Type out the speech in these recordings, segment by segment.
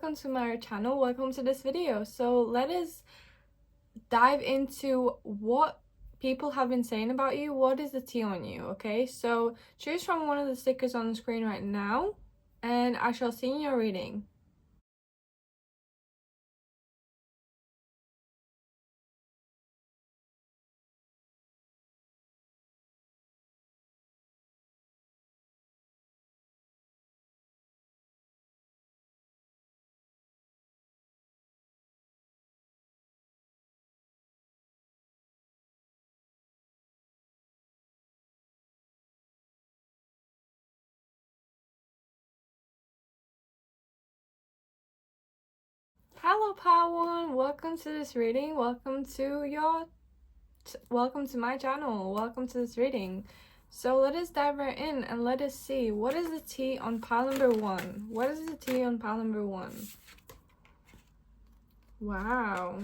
welcome to my channel, welcome to this video. So let us dive into what people have been saying about you. What is the tea on you? Okay, so choose from one of the stickers on the screen right now and I shall see you in your reading. Hello Power, welcome to this reading, welcome to my channel, welcome to this reading. So let us dive right in and let us see what is the tea on pile number 1. What is the tea on pile number 1? Wow.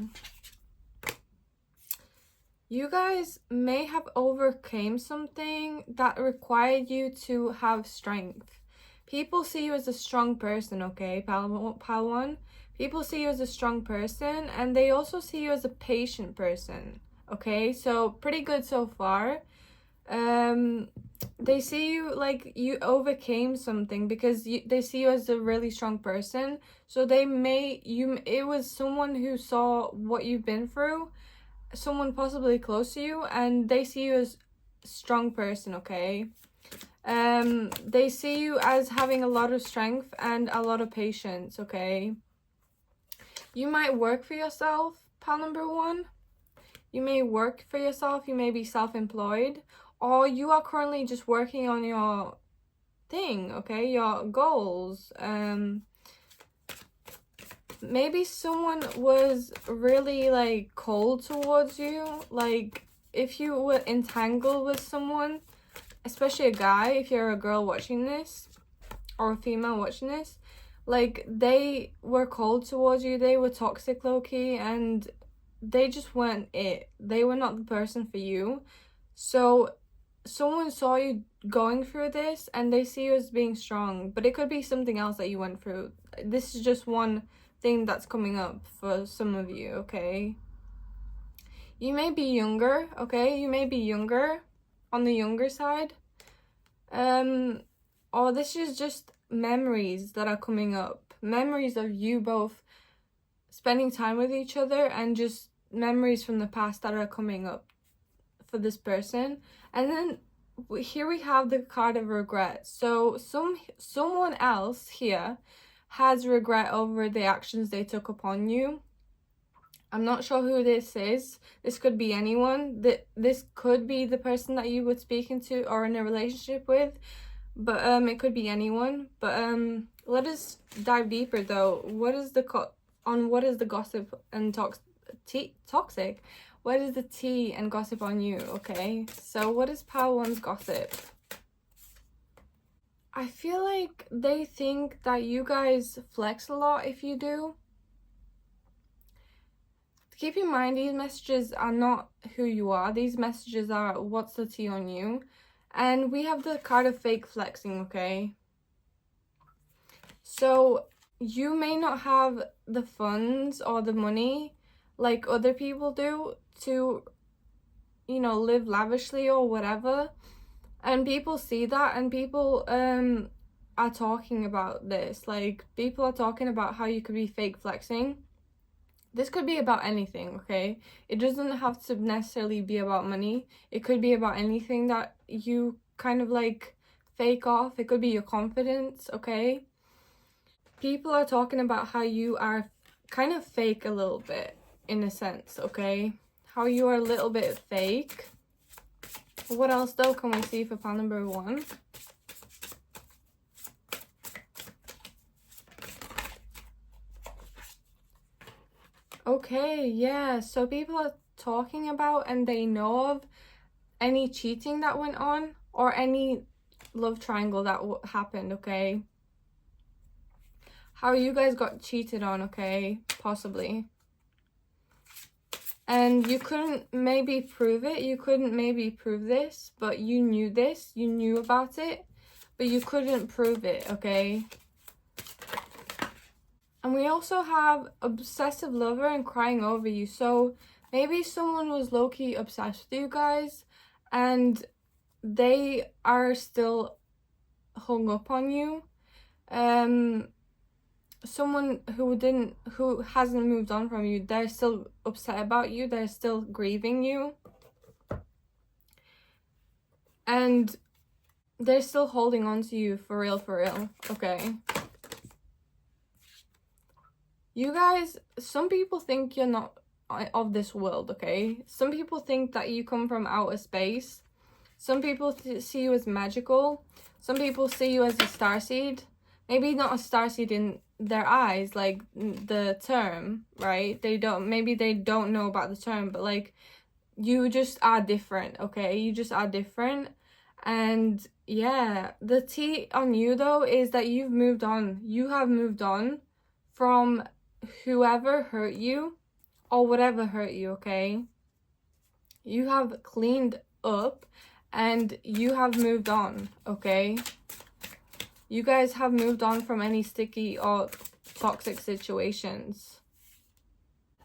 You guys may have overcame something that required you to have strength. People see you as a strong person, okay, pile 1? People see you as a strong person and they also see you as a patient person, okay? So pretty good so far. They see you like you overcame something because they see you as a really strong person. So it was someone who saw what you've been through, someone possibly close to you, and they see you as a strong person, okay? They see you as having a lot of strength and a lot of patience, okay? You might work for yourself, pile number 1. You may work for yourself, you may be self-employed, or you are currently just working on your thing, okay? Your goals. Maybe someone was really like cold towards you. Like if you were entangled with someone, especially a guy, if you're a girl watching this or a female watching this, like they were cold towards you, they were toxic low-key, and they just weren't it. They were not the person for you. So someone saw you going through this and they see you as being strong, but it could be something else that you went through. This is just one thing that's coming up for some of you, okay? You may be younger, okay? You may be younger, on the younger side. Or this is just memories that are coming up. Memories of you both spending time with each other and just memories from the past that are coming up for this person. And then here we have the card of regret. So someone else here has regret over the actions they took upon you. I'm not sure who this is. This could be anyone. This could be the person that you were speaking to or in a relationship with, but it could be anyone. But let us dive deeper though. What is the gossip and toxic? What is the tea and gossip on you? Okay, so what is pile 1's gossip? I feel like they think that you guys flex a lot if you do. Keep in mind, these messages are not who you are. These messages are what's the tea on you. And we have the card of fake flexing, okay? So you may not have the funds or the money like other people do to, you know, live lavishly or whatever. And people see that and people are talking about this. Like, people are talking about how you could be fake flexing. This could be about anything, okay? It doesn't have to necessarily be about money. It could be about anything that you kind of like fake off. It could be your confidence, okay? People are talking about how you are kind of fake a little bit, in a sense, okay? How you are a little bit fake. What else though can we see for pile number 1? Okay, yeah, so people are talking about and they know of any cheating that went on or any love triangle that happened, okay? How you guys got cheated on, okay? Possibly. And you couldn't maybe prove it. You couldn't maybe prove this, but you knew this. You knew about it, but you couldn't prove it, okay? And we also have obsessive lover and crying over you. So maybe someone was low-key obsessed with you guys and they are still hung up on you. Someone who hasn't moved on from you, they're still upset about you, they're still grieving you, and they're still holding on to you for real, okay? You guys, some people think you're not of this world, okay? Some people think that you come from outer space. Some people see you as magical. Some people see you as a starseed. Maybe not a starseed in their eyes, like the term, right? Maybe they don't know about the term, but like, you just are different, okay? You just are different. And yeah, the tea on you though is that you've moved on. You have moved on from whoever hurt you or whatever hurt you, okay? You have cleaned up and you have moved on, okay? You guys have moved on from any sticky or toxic situations.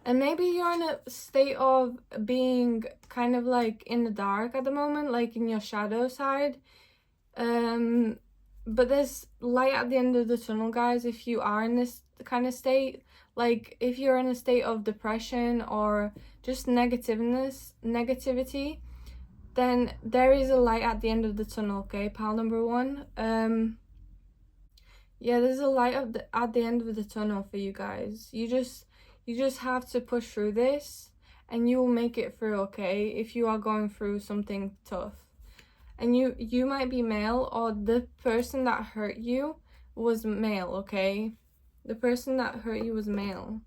And maybe you're in a state of being kind of like in the dark at the moment, like in your shadow side. But there's light at the end of the tunnel, guys, if you are in this kind of state. Like if you're in a state of depression or just negativity, then there is a light at the end of the tunnel, okay, pal number one. Yeah, there's a light at the end of the tunnel for you guys. You just have to push through this and you will make it through, okay, if you are going through something tough. And you might be male, or the person that hurt you was male, okay? The person that hurt you was male.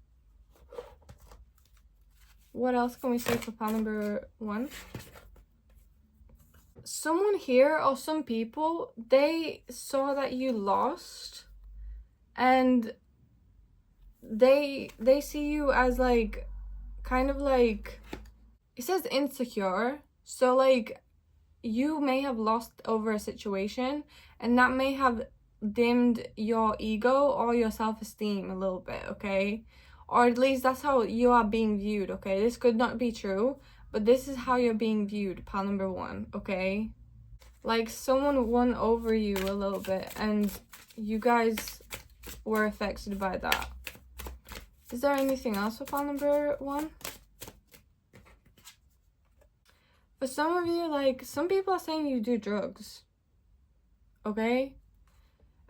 What else can we say for pal number one? Someone here, or some people, they saw that you lost and they see you as like kind of like, it says insecure, so like you may have lost over a situation and that may have dimmed your ego or your self-esteem a little bit, okay? Or at least that's how you are being viewed, okay? This could not be true, but this is how you're being viewed, pal number one, okay? Like someone won over you a little bit and you guys were affected by that. Is there anything else for pal number one? For some of you, like, some people are saying you do drugs, okay?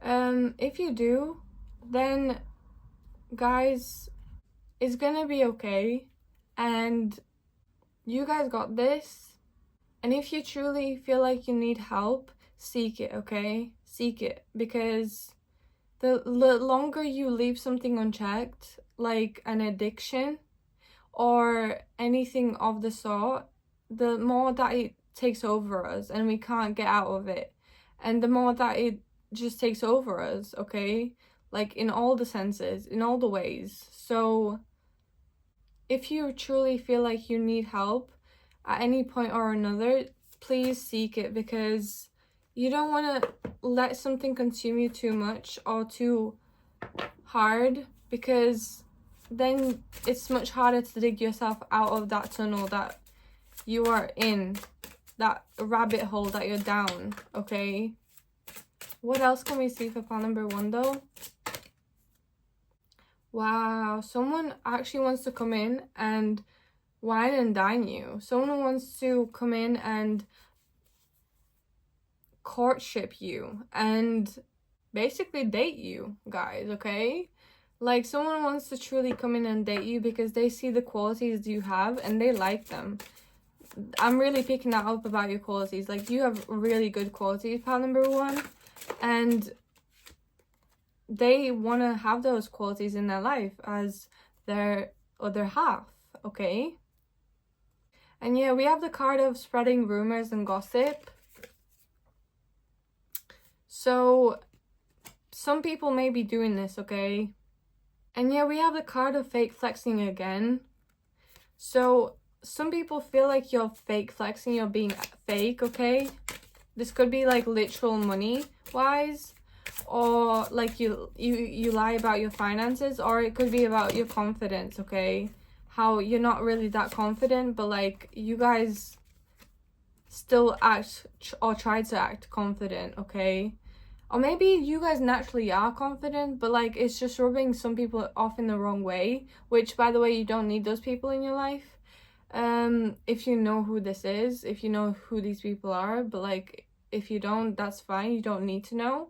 If you do, then guys, it's gonna be okay, and you guys got this. And if you truly feel like you need help, seek it, okay? Seek it, because the longer you leave something unchecked, like an addiction or anything of the sort, the more that it takes over us and we can't get out of it, and the more that it just takes over us, okay? Like in all the senses, in all the ways. So if you truly feel like you need help at any point or another, please seek it, because you don't want to let something consume you too much or too hard, because then it's much harder to dig yourself out of that tunnel that you are in, that rabbit hole that you're down, okay? What else can we see for pal number one though? Wow, someone actually wants to come in and wine and dine you. Someone wants to come in and courtship you and basically date you, guys, okay? Like someone wants to truly come in and date you because they see the qualities you have and they like them. I'm really picking that up about your qualities. Like, you have really good qualities, pal number one, and they want to have those qualities in their life as their other half, okay? And yeah, we have the card of spreading rumors and gossip. So some people may be doing this, okay? And yeah, we have the card of fake flexing again. So some people feel like you're fake flexing, you're being fake, okay? This could be like literal money wise, or like you lie about your finances, or it could be about your confidence, okay? How you're not really that confident, but like you guys still act or try to act confident, okay? Or maybe you guys naturally are confident, but like it's just rubbing some people off in the wrong way, which by the way, you don't need those people in your life. If you know who this is, if you know who these people are, but like if you don't, that's fine. You don't need to know.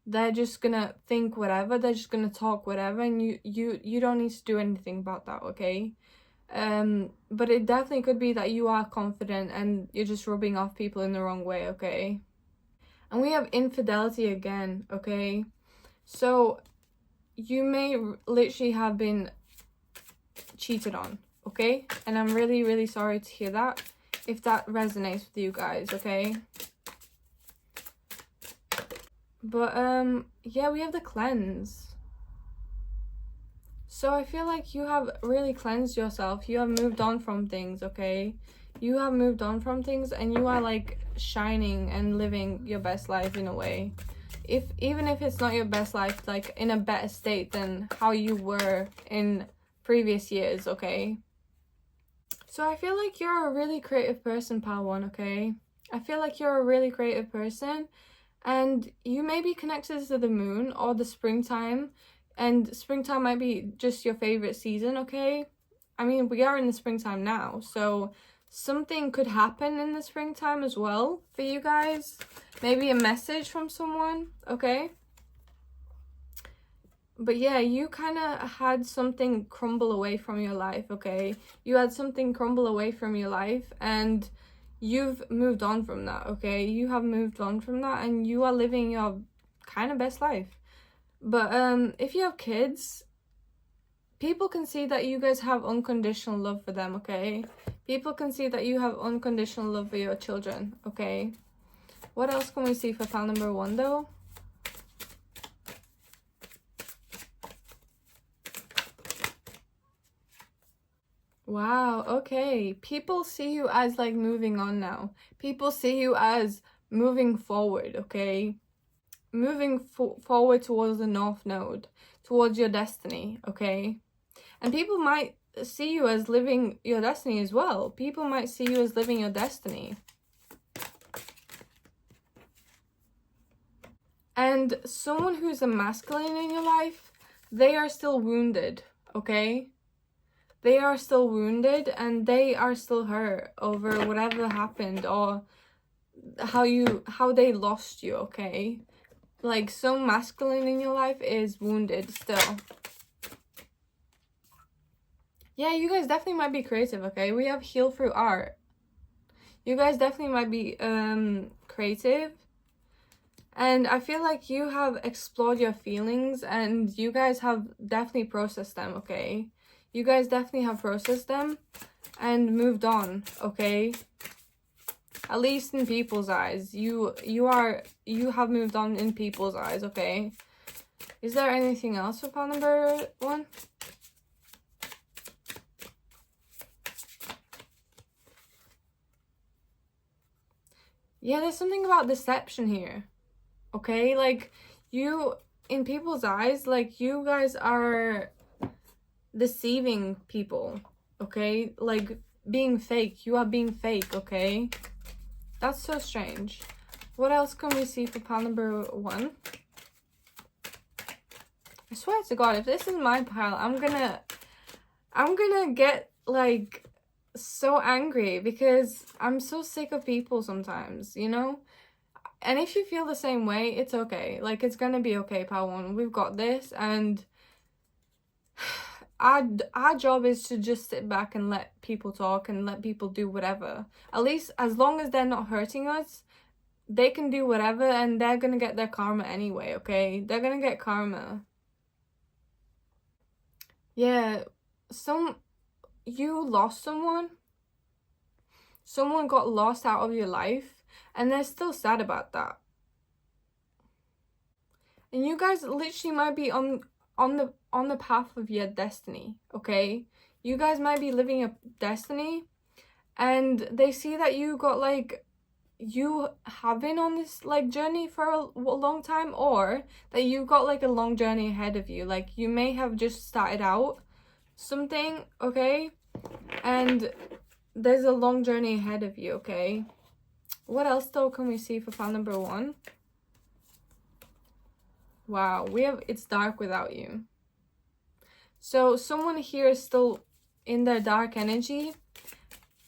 They're just gonna think whatever, they're just gonna talk whatever, and you don't need to do anything about that, okay? But it definitely could be that you are confident and you're just rubbing off people in the wrong way, okay? And we have infidelity again, okay? So you may literally have been cheated on, okay? And I'm really, really sorry to hear that, if that resonates with you guys, okay? But yeah, we have the cleanse. So I feel like you have really cleansed yourself. You have moved on from things, okay? You have moved on from things, and you are like shining and living your best life in a way. Even if it's not your best life, like in a better state than how you were in previous years, okay? So I feel like you're a really creative person, Pal One, okay? I feel like you're a really creative person, and you may be connected to the moon or the springtime, and springtime might be just your favorite season, okay? I mean, we are in the springtime now, so something could happen in the springtime as well for you guys. Maybe a message from someone, okay? But yeah, you kind of had something crumble away from your life, okay? You had something crumble away from your life, and you've moved on from that, okay? You have moved on from that, and you are living your kind of best life. But if you have kids, people can see that you guys have unconditional love for them, okay? People can see that you have unconditional love for your children, okay? What else can we see for pal number 1, though? Wow, okay. People see you as like moving on now. People see you as moving forward, okay? Moving forward towards the North Node, towards your destiny, okay? And people might see you as living your destiny as well. People might see you as living your destiny. And someone who's a masculine in your life, they are still wounded, okay? They are still wounded, and they are still hurt over whatever happened, or how they lost you, okay? Like, some masculine in your life is wounded still. Yeah, you guys definitely might be creative, okay? We have heal through art. You guys definitely might be creative. And I feel like you have explored your feelings, and you guys have definitely processed them, okay? You guys definitely have processed them and moved on, okay? At least in people's eyes. You have moved on in people's eyes, okay? Is there anything else for pal number 1? Yeah, there's something about deception here, okay? Like, you, in people's eyes, like, you guys are deceiving people, okay? Like, being fake. You are being fake, okay? That's so strange. What else can we see for pal number 1? I swear to God, if this is my pal, I'm gonna get, like, so angry, because I'm so sick of people sometimes, you know? And if you feel the same way, it's okay. Like, it's gonna be okay, pal 1. We've got this, and our job is to just sit back and let people talk and let people do whatever. At least as long as they're not hurting us, they can do whatever, and they're gonna get their karma anyway, okay? They're gonna get karma. Yeah, you lost someone. Someone got lost out of your life, and they're still sad about that. And you guys literally might be on the path of your destiny, okay? You guys might be living a destiny, and they see that you got, like, you have been on this like journey for a long time, or that you've got like a long journey ahead of you. Like you may have just started out something, okay, and there's a long journey ahead of you, okay. What else though can we see for pile number 1? Wow, we have it's dark without you. So someone here is still in their dark energy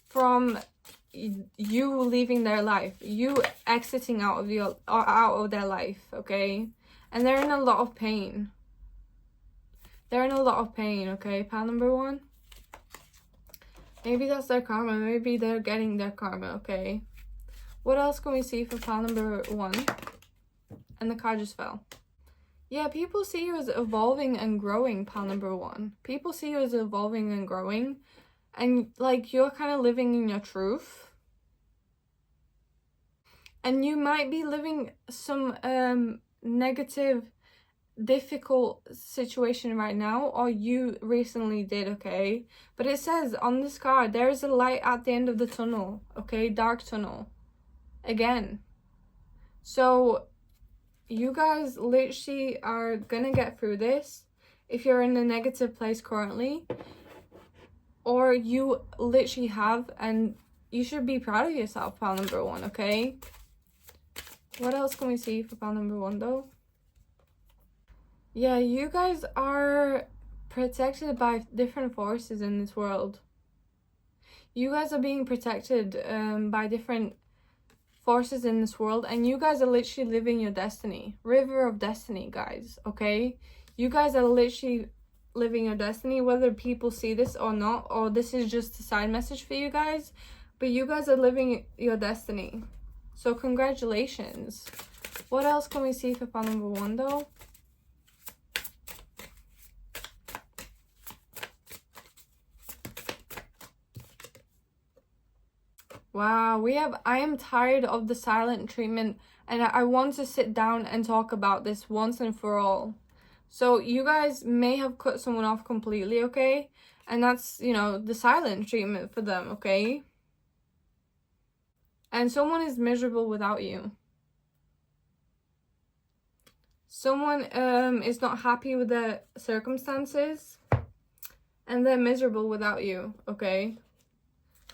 from you leaving their life, you exiting out of their life, okay? And they're in a lot of pain. They're in a lot of pain, okay? Pile number 1. Maybe that's their karma. Maybe they're getting their karma, okay? What else can we see for pile number 1? And the card just fell. Yeah, people see you as evolving and growing, pile number 1. People see you as evolving and growing. And, like, you're kind of living in your truth. And you might be living some negative, difficult situation right now, or you recently did, okay? But it says on this card, there is a light at the end of the tunnel, okay? Dark tunnel. Again. So you guys literally are gonna get through this if you're in a negative place currently, or you literally have, and you should be proud of yourself, pile number 1, okay? What else can we see for pile number 1 though? Yeah, you guys are protected by different forces in this world. You guys are being protected by different forces in this world, and you guys are literally living your destiny. River of destiny, guys, okay? You guys are literally living your destiny, whether people see this or not, or this is just a side message for you guys, but you guys are living your destiny. So congratulations. What else can we see for pile number 1 though? Wow, we have I am tired of the silent treatment, and I want to sit down and talk about this once and for all. So you guys may have cut someone off completely, okay? And that's, you know, the silent treatment for them, okay? And someone is miserable without you. Someone is not happy with their circumstances, and they're miserable without you, okay?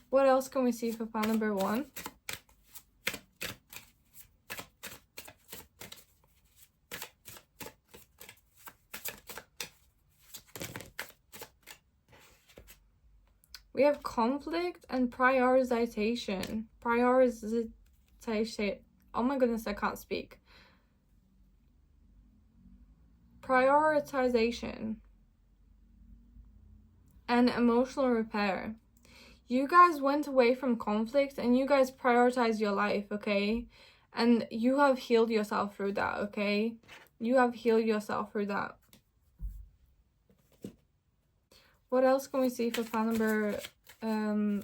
What else can we see for pile number 1? We have conflict and prioritization. Prioritization. Oh my goodness, I can't speak. Prioritization and emotional repair. You guys went away from conflict and you guys prioritize your life, okay? And you have healed yourself through that, okay? You have healed yourself through that. What else can we see for pile number 1?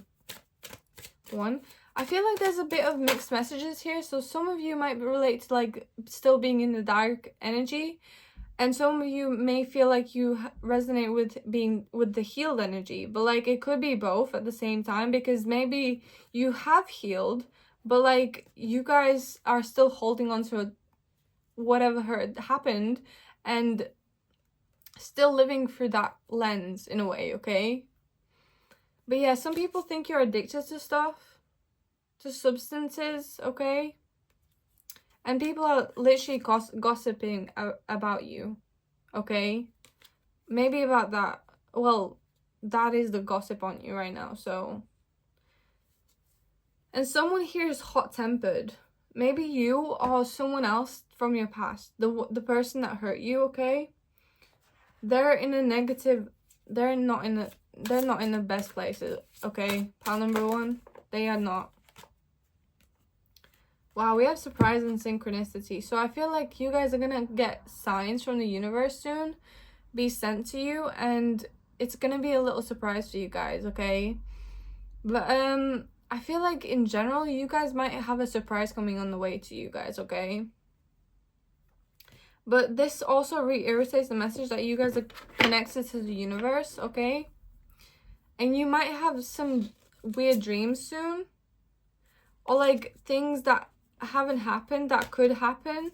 I feel like there's a bit of mixed messages here. So some of you might relate to like still being in the dark energy. And some of you may feel like you resonate with being with the healed energy. But like it could be both at the same time, because maybe you have healed, but like you guys are still holding on to whatever happened and still living through that lens in a way, okay? But yeah, some people think you're addicted to stuff, to substances, okay? And people are literally gossiping about you, okay? Maybe about that. Well, that is the gossip on you right now, so. And someone here is hot-tempered. Maybe you or someone else from your past. The person that hurt you, okay? They're in a negative. They're not in the best places, okay? Pile number 1, they are not. Wow, we have surprise and synchronicity. So I feel like you guys are gonna get signs from the universe soon be sent to you, and it's gonna be a little surprise for you guys, okay? But I feel like in general you guys might have a surprise coming on the way to you guys, okay? But this also reiterates the message that you guys are connected to the universe, okay? And you might have some weird dreams soon. or like things that haven't happened that could happen,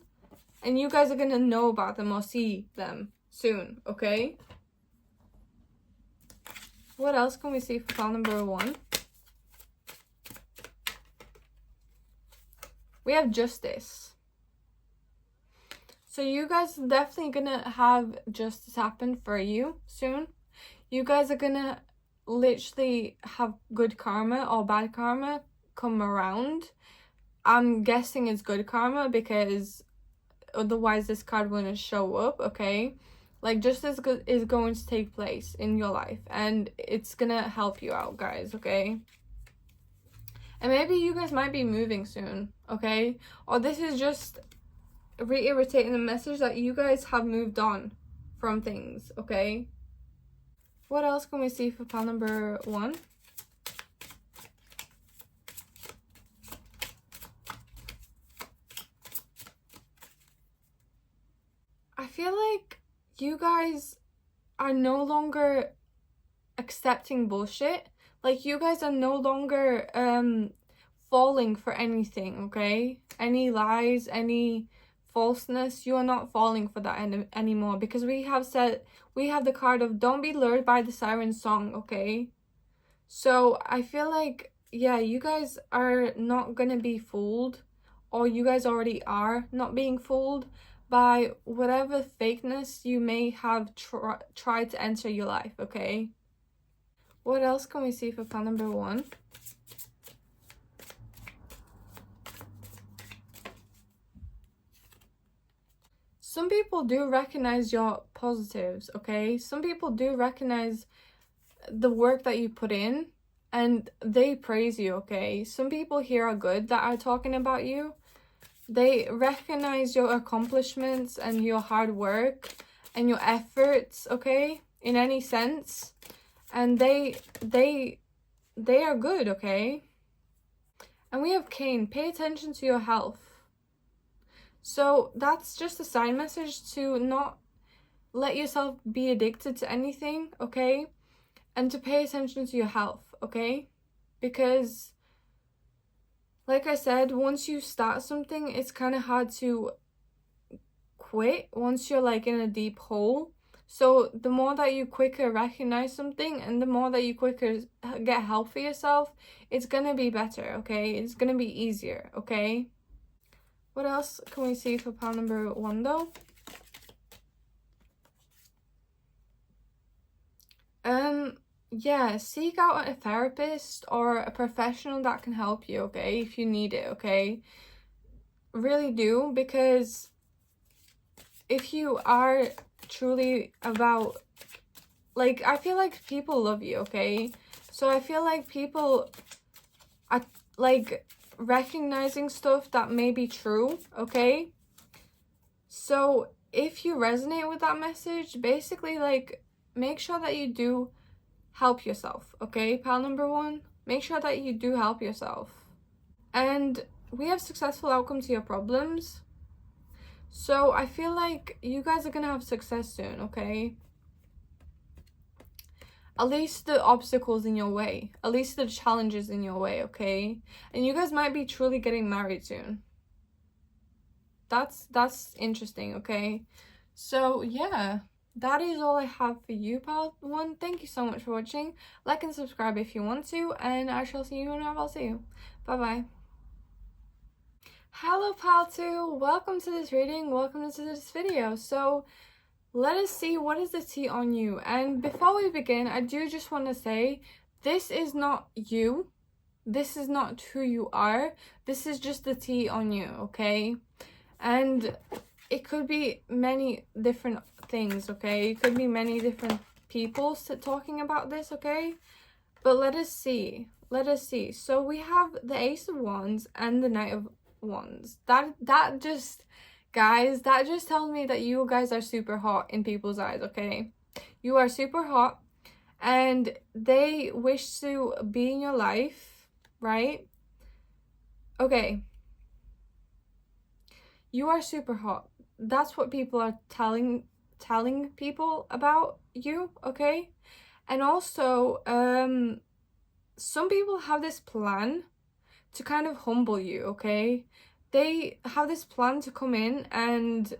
and you guys are gonna know about them or see them soon, okay? What else can we see for pile number 1? We have justice. So you guys are definitely gonna have justice happen for you soon. You guys are gonna literally have good karma or bad karma come around. I'm guessing it's good karma because otherwise this card wouldn't show up, okay? Like, justice is going to take place in your life, and it's gonna help you out, guys, okay? And maybe you guys might be moving soon, okay? Or this is just reiterating the message that you guys have moved on from things, okay? What else can we see for pile number 1? I feel like you guys are no longer accepting bullshit. Like, you guys are no longer falling for anything, okay? Any lies, any falseness, you are not falling for that anymore, because we have the card of don't be lured by the siren song, okay? So I feel like, yeah, you guys are not gonna be fooled, or you guys already are not being fooled by whatever fakeness you may have tried to enter your life, okay? What else can we see for pile number 1? Some people do recognize your positives, okay? Some people do recognize the work that you put in, and they praise you, okay? Some people here are good that are talking about you. They recognize your accomplishments and your hard work and your efforts, okay? In any sense. And they are good, okay? And we have Cain. Pay attention to your health. So that's just a side message to not let yourself be addicted to anything, okay? And to pay attention to your health, okay? Because, like I said, once you start something, it's kind of hard to quit once you're like in a deep hole. So the more that you quicker recognize something, and the more that you quicker get help for yourself, it's gonna be better, okay? It's gonna be easier, okay? What else can we see for pile number 1 though? Yeah, seek out a therapist or a professional that can help you, okay? If you need it, okay? Really do, because if you are truly about, like, I feel like people love you, okay? So I feel like people are like recognizing stuff that may be true, okay? So if you resonate with that message, basically, like, make sure that you do help yourself, okay? Pile number 1, make sure that you do help yourself. And we have successful outcome to your problems. So I feel like you guys are gonna have success soon, okay? At least the obstacles in your way, at least the challenges in your way, okay? And you guys might be truly getting married soon. That's interesting, okay? So yeah, that is all I have for you, pile 1. Thank you so much for watching. Like and subscribe if you want to, and I shall see you whenever I'll see you. Bye bye. Hello, pile 2. Welcome to this reading. Welcome to this video. So let us see what is the tea on you. And before we begin, I do just want to say, this is not you. This is not who you are. This is just the tea on you, okay? And it could be many different things, okay? It could be many different people talking about this, okay? But let us see. Let us see. So we have the Ace of Wands and the Knight of Wands. That just, guys, that just tells me that you guys are super hot in people's eyes, okay? You are super hot, and they wish to be in your life, right? Okay. You are super hot. That's what people are telling people about you, okay? And also, some people have this plan to kind of humble you, okay? They have this plan to come in and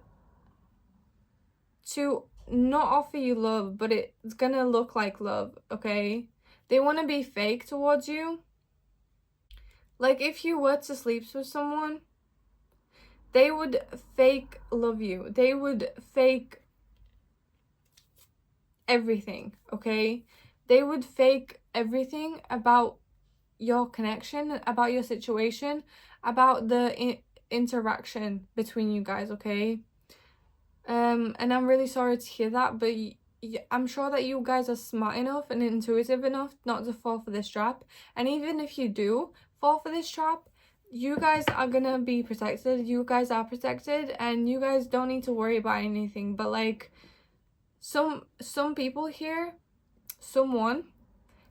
to not offer you love, but it's gonna look like love, okay? They want to be fake towards you. Like, if you were to sleep with someone, they would fake love you. They would fake everything, okay? They would fake everything about your connection, about your situation, about the interaction between you guys, okay? And I'm really sorry to hear that, but I'm sure that you guys are smart enough and intuitive enough not to fall for this trap. And even if you do fall for this trap, you guys are gonna be protected. You guys are protected, and you guys don't need to worry about anything. But like, some people here, someone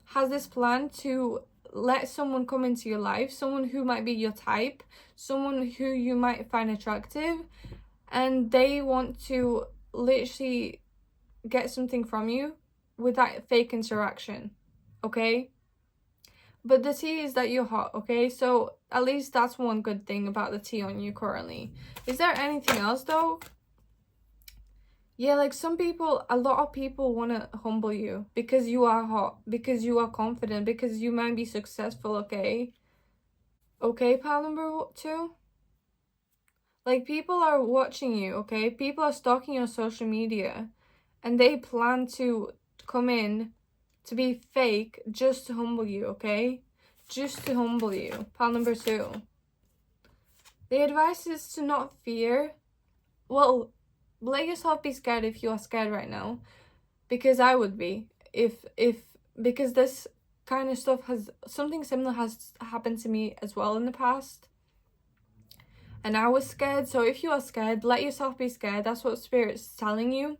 has this plan to let someone come into your life, someone who might be your type, someone who you might find attractive, and they want to literally get something from you with that fake interaction, okay? But the tea is that you're hot, okay? So at least that's one good thing about the tea on you currently. Is there anything else though? Yeah, like a lot of people want to humble you because you are hot, because you are confident, because you might be successful, okay? Okay, pal number 2? Like, people are watching you, okay? People are stalking your social media, and they plan to come in to be fake just to humble you, okay? Just to humble you. Pal number 2. The advice is to not fear. Well, let yourself be scared if you are scared right now, because I would be because this kind of stuff something similar has happened to me as well in the past, and I was scared. So if you are scared, let yourself be scared. That's what Spirit's telling you.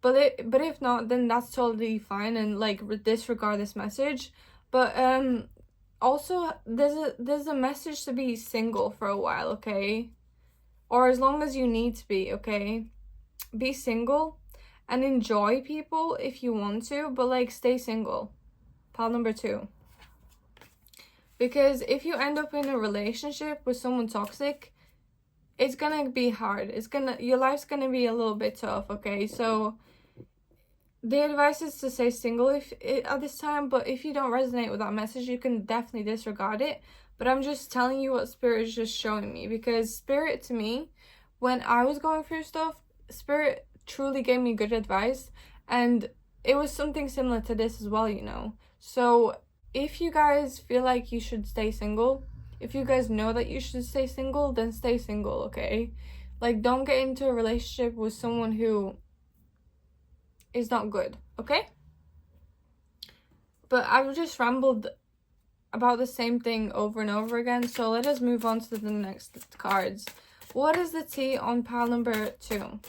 But if not, then that's totally fine, and like disregard this message. But also there's a message to be single for a while, okay? Or as long as you need to be, okay? Be single and enjoy people if you want to, but like, stay single. Pal number 2. Because if you end up in a relationship with someone toxic, it's gonna be hard. Your life's gonna be a little bit tough, okay? So the advice is to stay single at this time, but if you don't resonate with that message, you can definitely disregard it. But I'm just telling you what Spirit is just showing me, because Spirit, to me, when I was going through stuff, Spirit truly gave me good advice, and it was something similar to this as well, you know? So if you guys feel like you should stay single, if you guys know that you should stay single, then stay single, okay? Like, don't get into a relationship with someone who is not good, okay? But I've just rambled about the same thing over and over again, so let us move on to the next cards. What is the tea on pile number 2?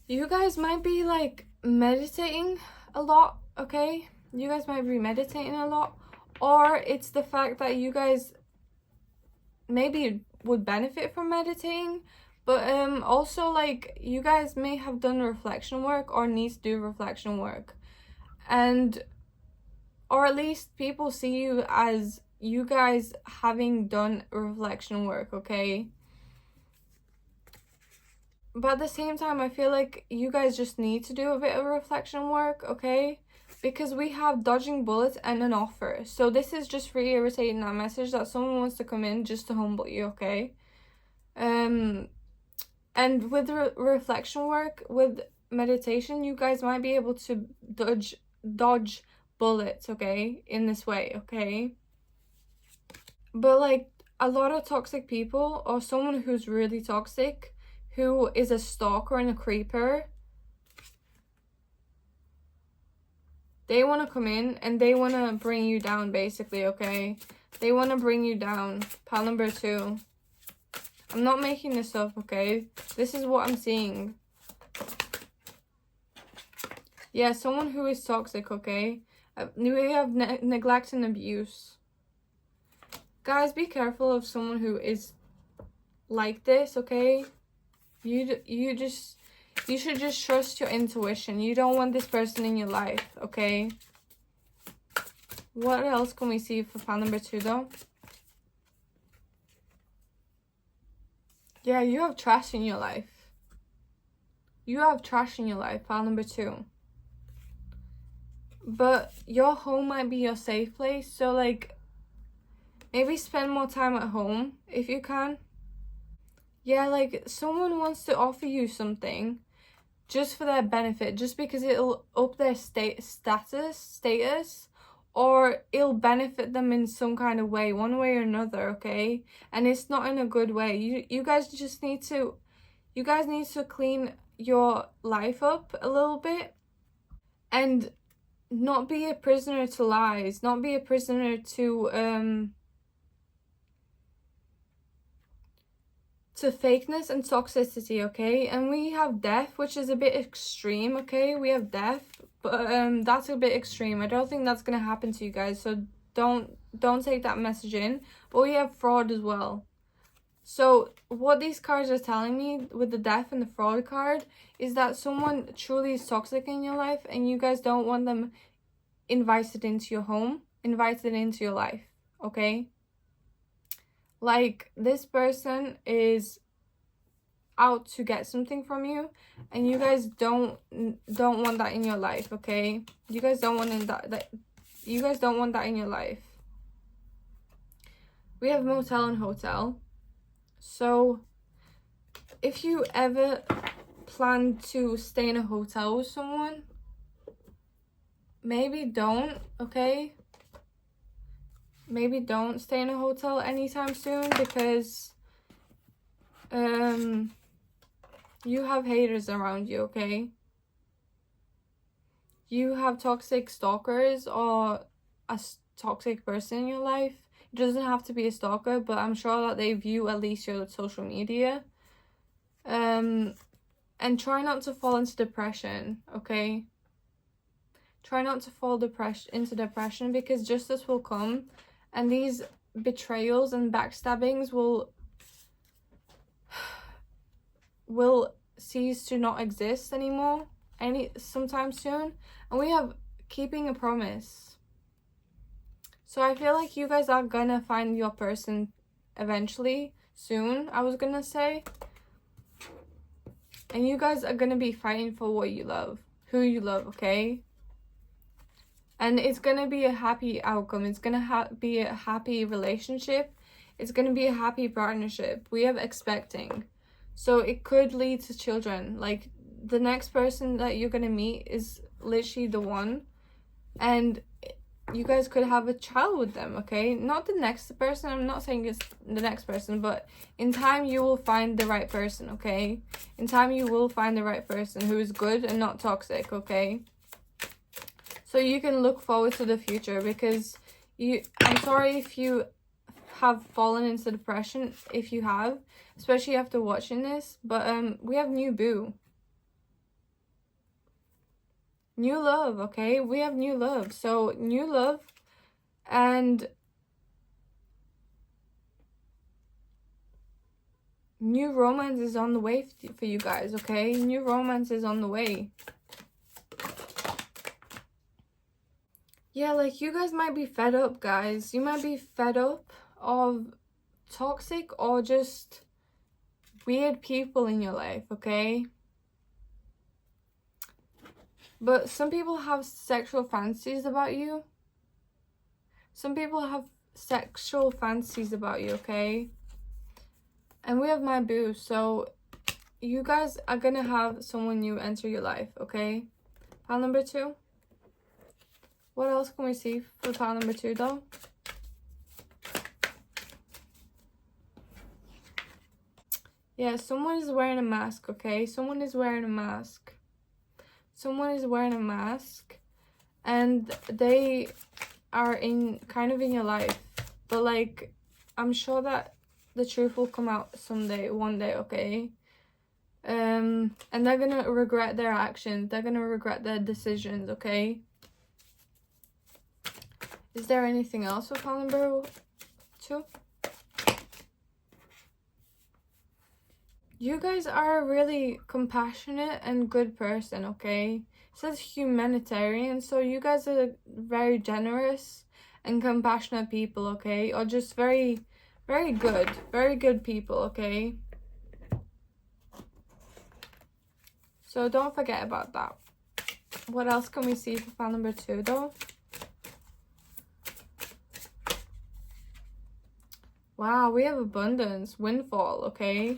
You guys might be like meditating a lot, okay? You guys might be meditating a lot, or it's the fact that you guys maybe would benefit from meditating, but also like you guys may have done reflection work or need to do reflection work, and or at least people see you as you guys having done reflection work, okay? But at the same time, I feel like you guys just need to do a bit of reflection work, okay? Because we have dodging bullets and an offer. So this is just reiterating that message that someone wants to come in just to humble you, okay? And with reflection work, with meditation, you guys might be able to dodge bullets, okay? In this way, okay? But like, a lot of toxic people, or someone who's really toxic, who is a stalker and a creeper, they want to come in and they want to bring you down, basically, okay? They want to bring you down. Pile number 2. I'm not making this up, okay? This is what I'm seeing. Yeah, someone who is toxic, okay? We have neglect and abuse. Guys, be careful of someone who is like this, okay? You You should just trust your intuition. You don't want this person in your life, okay? What else can we see for pile number 2, though? Yeah, you have trash in your life. You have trash in your life, pile number 2. But your home might be your safe place. So, like, maybe spend more time at home if you can. Yeah, like, someone wants to offer you something just for their benefit, just because it'll up their status, or it'll benefit them in some kind of way, one way or another, okay? And it's not in a good way. You guys just need to, clean your life up a little bit and not be a prisoner to lies, not be a prisoner to fakeness and toxicity, okay? And we have death, which is a bit extreme, okay? We have death, but that's a bit extreme. I don't think that's gonna happen to you guys, so don't take that message in. But we have fraud as well. So what these cards are telling me with the death and the fraud card is that someone truly is toxic in your life, and you guys don't want them invited into your home, invited into your life, okay? Like, this person is out to get something from you, and you guys don't want that in your life, okay? You guys don't want that you guys don't want that in your life. We have motel and hotel. So if you ever plan to stay in a hotel with someone, maybe don't, okay? Maybe don't stay in a hotel anytime soon, because you have haters around you, okay? You have toxic stalkers or a toxic person in your life. It doesn't have to be a stalker, but I'm sure that they view at least your social media. And try not to fall into depression, okay? Try not to fall into depression, because justice will come, and these betrayals and backstabbings will cease to not exist anymore sometime soon. And we have keeping a promise. So I feel like you guys are gonna find your person eventually, soon, I was gonna say. And you guys are gonna be fighting for what you love, who you love, okay? And it's gonna be a happy outcome. It's gonna be a happy relationship. It's gonna be a happy partnership. We have expecting. So it could lead to children. Like, the next person that you're gonna meet is literally the one. And you guys could have a child with them, okay? Not the next person. I'm not saying it's the next person, but in time you will find the right person, okay? In time you will find the right person who is good and not toxic, okay? So you can look forward to the future, because I'm sorry if you have fallen into depression, if you have, especially after watching this, but we have new boo. New love, okay? We have new love. So new love, and new romance is on the way for you guys, okay? New romance is on the way. Yeah, like, you guys might be fed up, guys. You might be fed up of toxic or just weird people in your life, okay? But some people have sexual fantasies about you. Some people have sexual fantasies about you, okay? And we have my boo, so you guys are gonna have someone new enter your life, okay? Pile number 2. What else can we see for pile number 2, though? Yeah, someone is wearing a mask, okay? Someone is wearing a mask. Someone is wearing a mask, and they are kind of in your life. But, like, I'm sure that the truth will come out one day, okay? And they're gonna regret their actions. They're gonna regret their decisions, okay? Is there anything else with pile number 2? You guys are a really compassionate and good person, okay? It says humanitarian, so you guys are very generous and compassionate people, okay? Or just very, very good people, okay? So don't forget about that. What else can we see for file number 2, though? Wow, we have abundance, windfall, okay?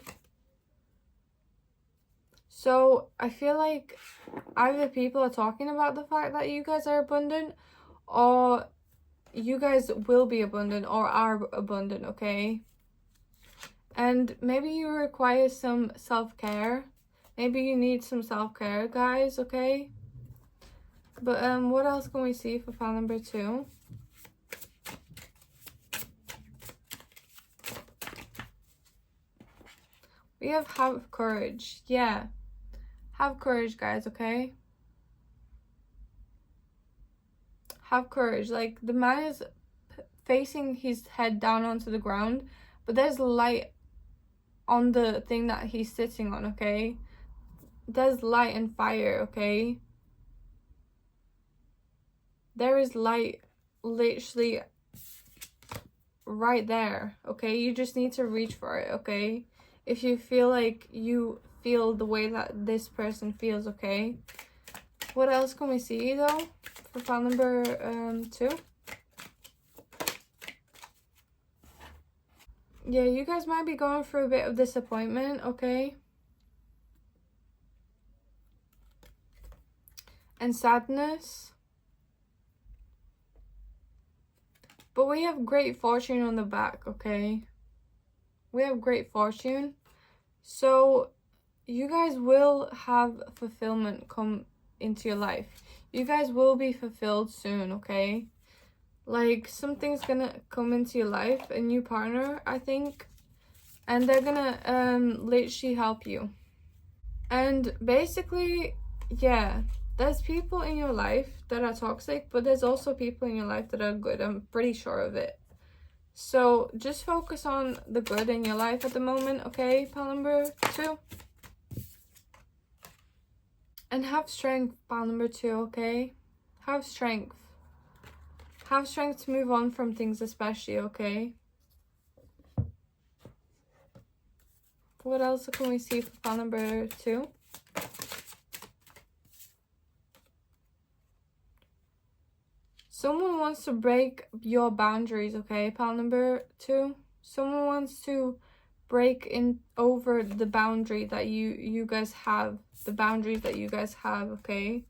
So I feel like either people are talking about the fact that you guys are abundant, or you guys will be abundant or are abundant, okay? And maybe you require some self-care. Maybe you need some self-care, guys, okay? But what else can we see for file number 2? We have courage. Yeah. Have courage, guys, okay? Have courage. Like, the man is facing his head down onto the ground, but there's light on the thing that he's sitting on, okay? There's light and fire, okay? There is light literally right there, okay? You just need to reach for it, okay? If you feel like you feel the way that this person feels, okay? What else can we see, though, for file number 2? Yeah, you guys might be going through a bit of disappointment, okay? And sadness. But we have great fortune on the back, okay? We have great fortune. So you guys will have fulfillment come into your life. You guys will be fulfilled soon, okay? Like, something's gonna come into your life, a new partner, I think. And they're gonna literally help you. And basically, yeah, there's people in your life that are toxic, but there's also people in your life that are good. I'm pretty sure of it. So just focus on the good in your life at the moment, okay, pile number 2? And have strength, pile number 2, okay? Have strength. Have strength to move on from things, especially, okay? What else can we see for pile number 2? Someone wants to break your boundaries, okay, pile number 2? Someone wants to break in over the boundary that you guys have, the boundaries that you guys have, okay?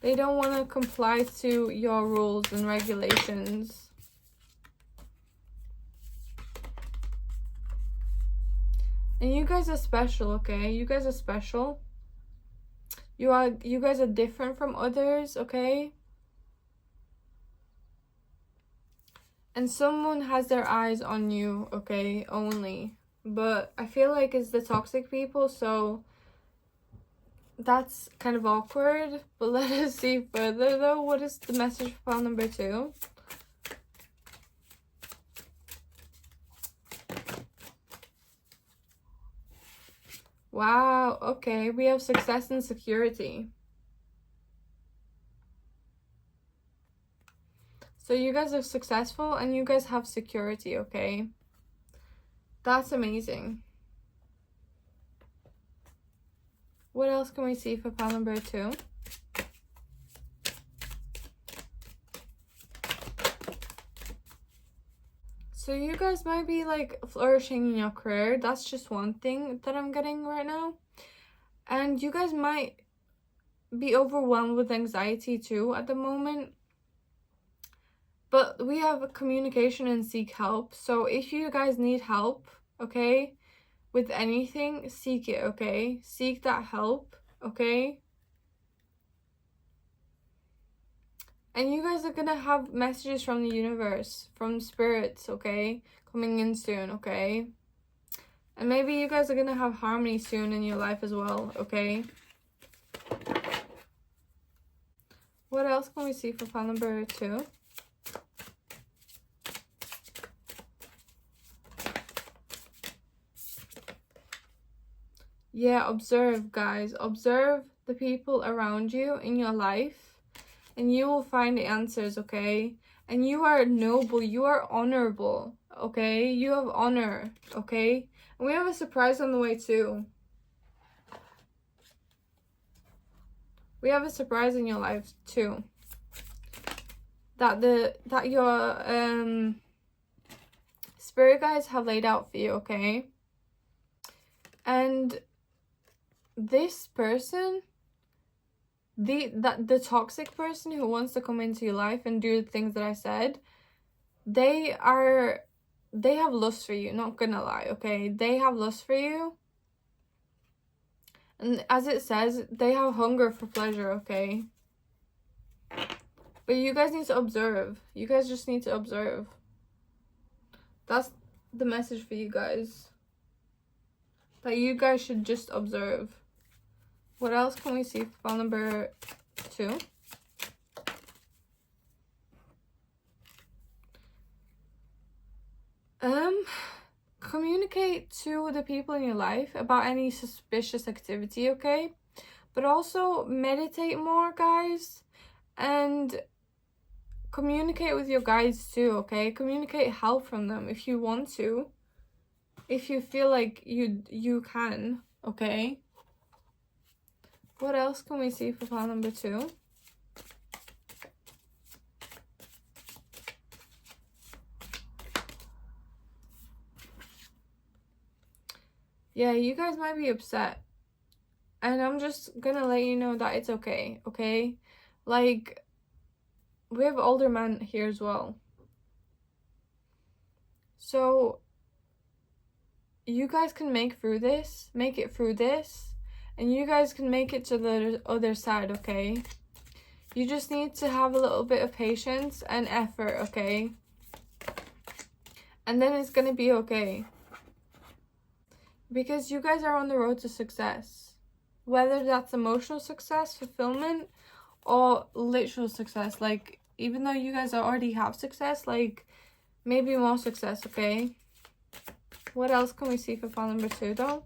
They don't want to comply to your rules and regulations. And you guys are special, okay? You guys are special. You guys are different from others, okay? And someone has their eyes on you, okay, only. But I feel like it's the toxic people, so that's kind of awkward. But let us see further, though. What is the message for pile number 2? Wow, okay, we have success and security. So you guys are successful and you guys have security, okay? That's amazing. What else can we see for pile number 2? So you guys might be like flourishing in your career. That's just one thing that I'm getting right now. And you guys might be overwhelmed with anxiety too at the moment. But we have communication and seek help. So if you guys need help, okay, with anything, seek it, okay? Seek that help, okay? And you guys are gonna have messages from the universe, from spirits, okay? Coming in soon, okay? And maybe you guys are gonna have harmony soon in your life as well, okay? What else can we see for pile number 2? Yeah, observe, guys. Observe the people around you in your life, and you will find the answers, okay? And you are noble, you are honorable, okay? You have honor, okay? And we have a surprise on the way too. We have a surprise in your life too. That your spirit guides have laid out for you, okay? And this person, the toxic person who wants to come into your life and do the things that I said, they have lust for you, not gonna lie, okay? They have lust for you. And as it says, they have hunger for pleasure, okay? But you guys need to observe. You guys just need to observe. That's the message for you guys. That you guys should just observe. What else can we see for file number 2? Communicate to the people in your life about any suspicious activity, okay? But also meditate more, guys, and communicate with your guides too, okay? Communicate help from them if you want to, if you feel like you can, okay? What else can we see for file number 2? Yeah, you guys might be upset. And I'm just gonna let you know that it's okay, okay? Like, we have older men here as well. So, you guys can make it through this, and you guys can make it to the other side, okay? You just need to have a little bit of patience and effort, okay? And then it's gonna be okay. Because you guys are on the road to success. Whether that's emotional success, fulfillment, or literal success. Like, even though you guys already have success, like, maybe more success, okay? What else can we see for file number 2, though?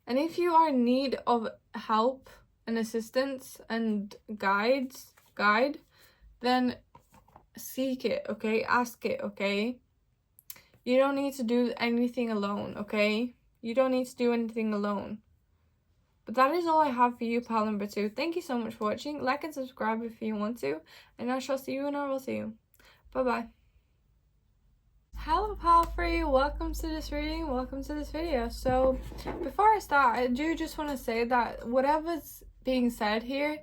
And if you are in need of help and assistance and guide, then seek it, okay? Ask it, okay? You don't need to do anything alone, okay? You don't need to do anything alone. But that is all I have for you, pal number 2. Thank you so much for watching. Like and subscribe if you want to. And I shall see you and I will see you. Bye-bye. Hello, pal 3. Welcome to this reading. Welcome to this video. So, before I start, I do just want to say that whatever's being said here,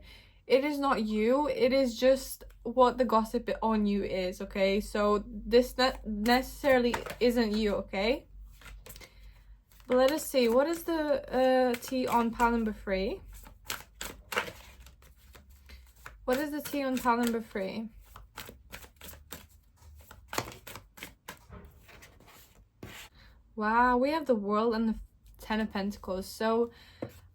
it is not you. It is just what the gossip on you is, okay? So this necessarily isn't you, okay? But let us see. What is the tea on pile number 3? What is the tea on pile number 3? Wow, we have the World and the 10 of Pentacles. So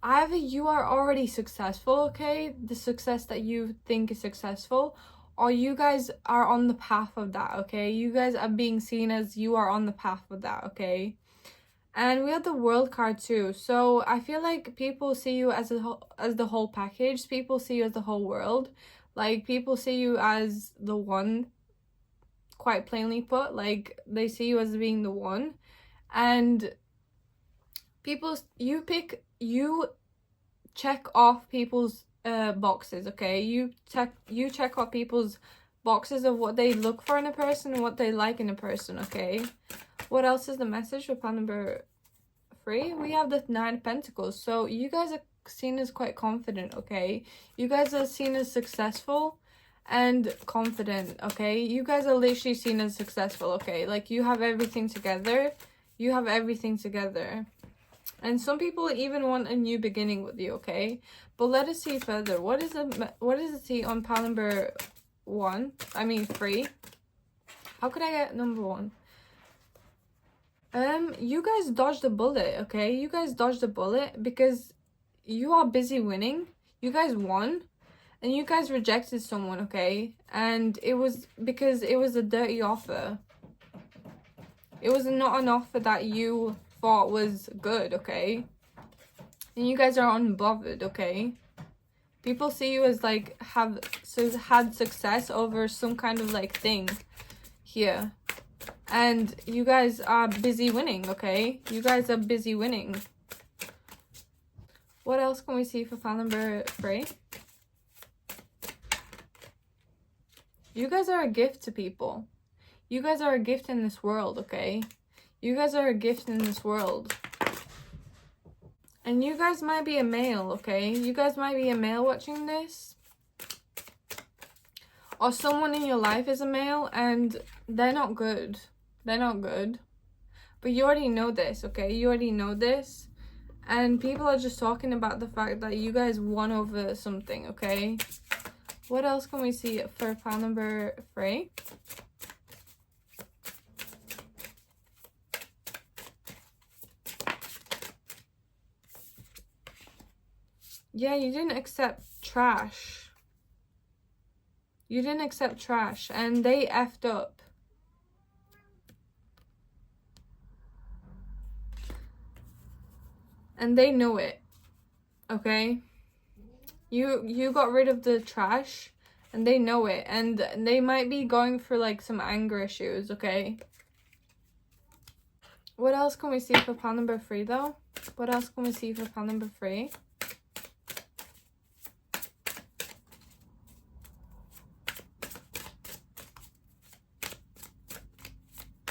either you are already successful, okay? The success that you think is successful, or you guys are on the path of that, okay? You guys are being seen as you are on the path of that, okay? And we have the World card too. So I feel like people see you as the whole package. People see you as the whole world. Like, people see you as the one, quite plainly put. Like, they see you as being the one. And people, you check off people's boxes, okay? You check off people's boxes of what they look for in a person and what they like in a person, okay? What else is the message for pile number 3? We have the 9 of Pentacles. So you guys are seen as quite confident, okay? You guys are seen as successful and confident, okay? You guys are literally seen as successful, okay? Like, you have everything together. You have everything together. And some people even want a new beginning with you, okay? But let us see further. What is the tea on pile number 3? How could I get number 1? You guys dodged a bullet, okay? You guys dodged a bullet because you are busy winning. You guys won. And you guys rejected someone, okay? And it was because it was a dirty offer. It was not an offer that you thought was good, okay? And you guys are unbothered, okay? People see you as like had success over some kind of like thing here. And you guys are busy winning, okay? You guys are busy winning. What else can we see for file number 3? You guys are a gift to people. You guys are a gift in this world, okay? You guys are a gift in this world. And you guys might be a male, okay? You guys might be a male watching this. Or someone in your life is a male and they're not good. They're not good. But you already know this, okay? You already know this. And people are just talking about the fact that you guys won over something, okay? What else can we see for file number 3? Yeah, you didn't accept trash. You didn't accept trash and they effed up. And they know it, okay? You got rid of the trash and they know it. And they might be going through like some anger issues, okay? What else can we see for pile number 3 though? What else can we see for pile number 3?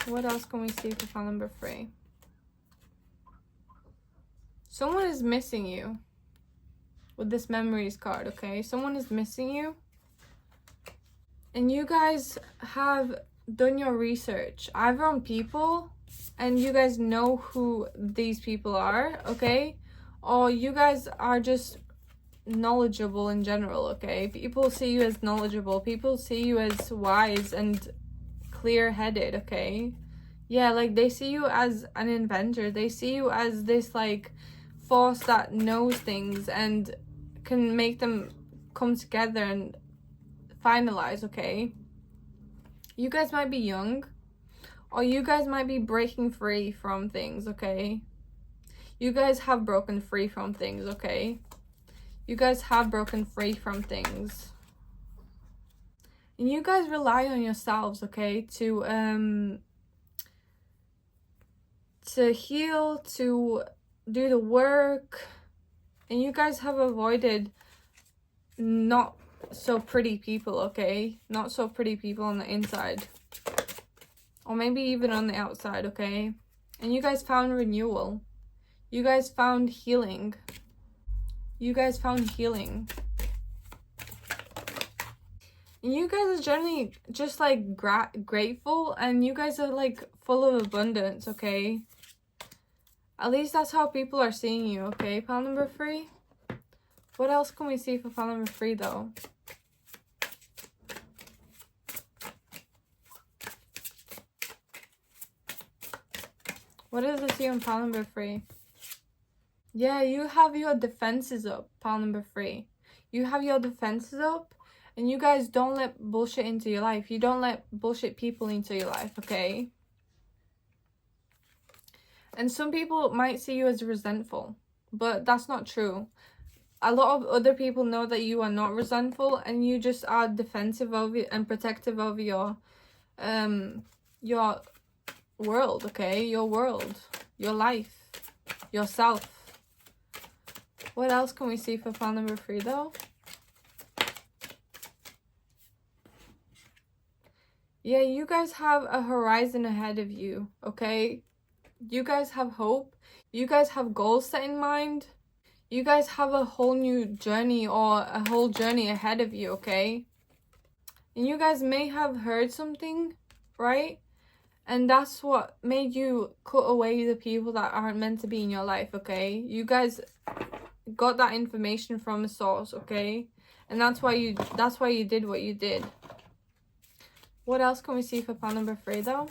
What else can we see for file number 3? Someone is missing you with this memories card, okay? Someone is missing you. And you guys have done your research either on people and you guys know who these people are, okay? Or you guys are just knowledgeable in general, okay? People see you as knowledgeable. People see you as wise and clear-headed, okay? Yeah, like they see you as an inventor. They see you as this like force that knows things and can make them come together and finalize, okay? You guys might be young or you guys might be breaking free from things, okay? You guys have broken free from things, okay? You guys have broken free from things. And you guys rely on yourselves, okay, to heal, to do the work. And you guys have avoided not so pretty people, okay? Not so pretty people on the inside. Or maybe even on the outside, okay? And you guys found renewal. You guys found healing. You guys found healing. And you guys are generally just like grateful and you guys are like full of abundance, okay? At least that's how people are seeing you, okay? Pile number 3. What else can we see for pile number 3 though? What does it see on pile number 3? Yeah, you have your defenses up, pile number 3. You have your defenses up and you guys don't let bullshit into your life. You don't let bullshit people into your life, okay? And some people might see you as resentful, but that's not true. A lot of other people know that you are not resentful and you just are defensive of it and protective of your world, okay? Your world, your life, yourself. What else can we see for pile number 3 though? Yeah, you guys have a horizon ahead of you, okay? You guys have hope. You guys have goals set in mind. You guys have a whole new journey or a whole journey ahead of you, okay? And you guys may have heard something, right? And that's what made you cut away the people that aren't meant to be in your life, okay? You guys got that information from a source, okay? And that's why you did what you did. What else can we see for pile number 3 though?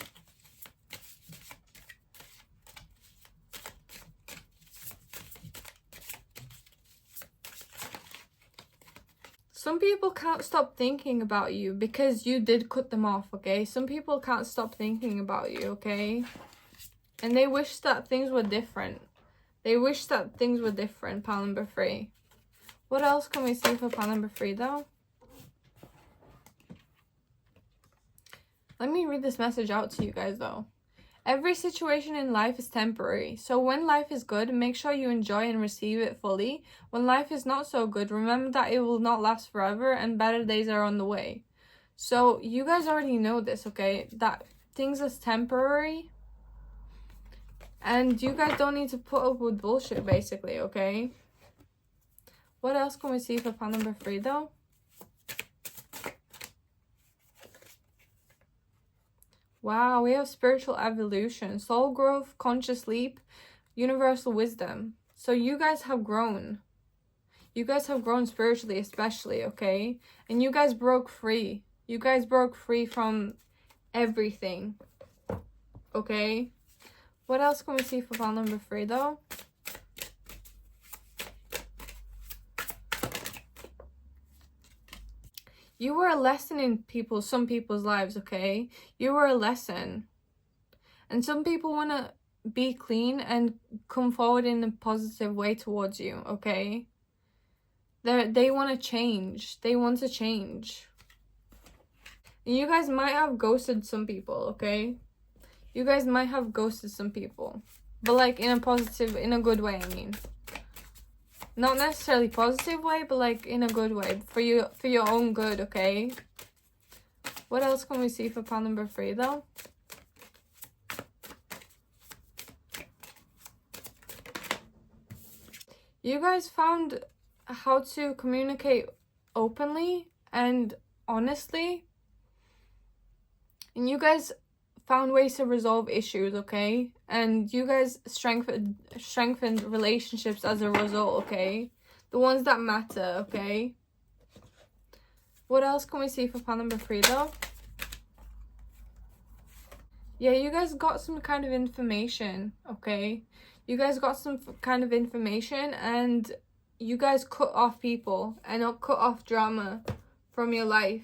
Some people can't stop thinking about you because you did cut them off, okay? Some people can't stop thinking about you, okay? And they wish that things were different. They wish that things were different, pile number 3. What else can we see for pile number 3, though? Let me read this message out to you guys, though. Every situation in life is temporary. So when life is good, make sure you enjoy and receive it fully. When life is not so good, remember that it will not last forever and better days are on the way. So you guys already know this, okay? That things is temporary. And you guys don't need to put up with bullshit, basically, okay? What else can we see for pile number 3, though? Wow, we have spiritual evolution, soul growth, conscious leap, universal wisdom. So you guys have grown. You guys have grown spiritually, especially, okay? And you guys broke free. You guys broke free from everything, okay? What else can we see for pile number 3, though? You were a lesson in some people's lives, okay? You were a lesson. And some people want to be clean and come forward in a positive way towards you, okay? They want to change. They want to change. And you guys might have ghosted some people, okay? You guys might have ghosted some people. But like in a good way, I mean. Not necessarily positive way, but like in a good way. For your own good, okay? What else can we see for pile number 3, though? You guys found how to communicate openly and honestly. And you guys found ways to resolve issues, okay? And you guys strengthened relationships as a result, okay? The ones that matter, okay? What else can we see for pile number 3, though? Yeah, you guys got some kind of information, okay? You guys got some kind of information and you guys cut off people and cut off drama from your life.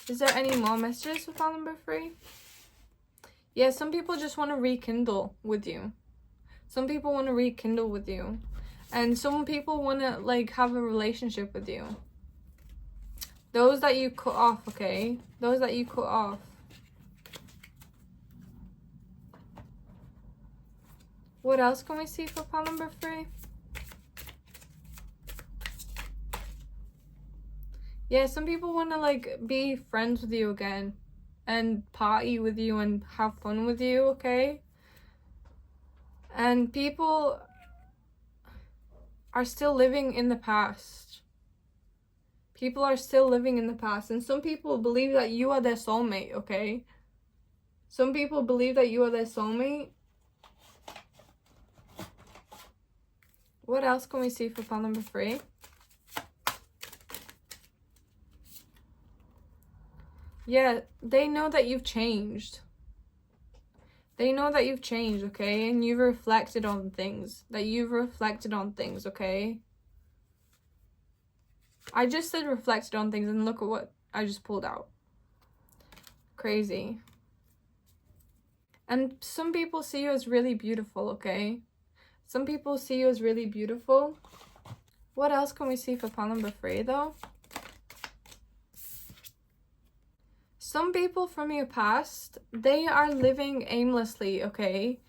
Is there any more messages for pile number 3? Yeah, some people just want to rekindle with you. Some people want to rekindle with you. And some people want to, like, have a relationship with you. Those that you cut off, okay? Those that you cut off. What else can we see for pile number 3? Yeah, some people want to, like, be friends with you again. And party with you and have fun with you, okay? And people are still living in the past. People are still living in the past. And some people believe that you are their soulmate, okay? Some people believe that you are their soulmate. What else can we see for pile number 3? Yeah, they know that you've changed. They know that you've changed, okay? And you've reflected on things. Okay? I just said reflected on things and look at what I just pulled out. Crazy. And some people see you as really beautiful, okay? Some people see you as really beautiful. What else can we see for pile number 3, though? Some people from your past, they are living aimlessly, okay?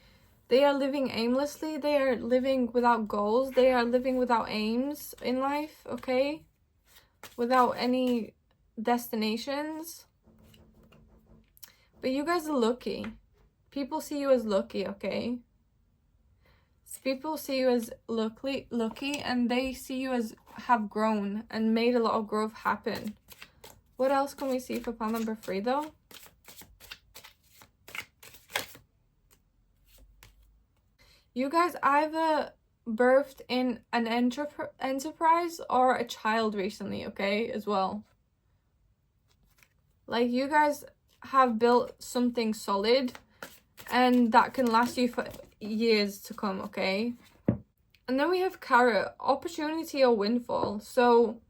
They are living aimlessly. They are living without goals. They are living without aims in life, okay? Without any destinations. But you guys are lucky. People see you as lucky, okay? People see you as lucky, and they see you as have grown and made a lot of growth happen. What else can we see for pile number 3, though? You guys either birthed in an enterprise or a child recently, okay, as well. Like, you guys have built something solid and that can last you for years to come, okay? And then we have carrot, opportunity or windfall. So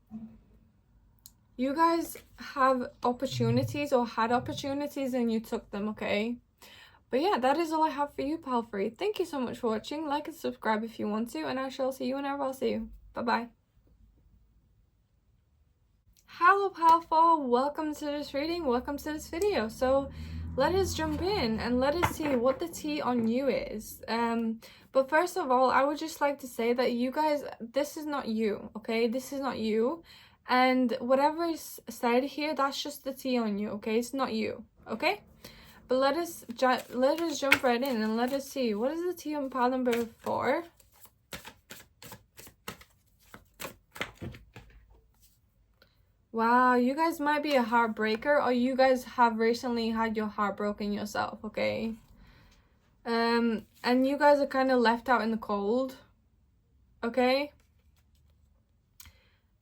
you guys have opportunities or had opportunities and you took them, okay? But yeah, that is all I have for you, pal free. Thank you so much for watching. Like and subscribe if you want to, and I shall see you whenever I'll see you. Bye bye. Hello, pal 4. Welcome to this reading. Welcome to this video. So let us jump in and let us see what the tea on you is. But first of all, I would just like to say that you guys, this is not you, okay? This is not you. And whatever is said here, that's just the tea on you, okay? It's not you, okay? But let us jump right in and let us see. What is the tea on pile number 4? Wow, you guys might be a heartbreaker, or you guys have recently had your heart broken yourself, okay? And you guys are kind of left out in the cold, okay?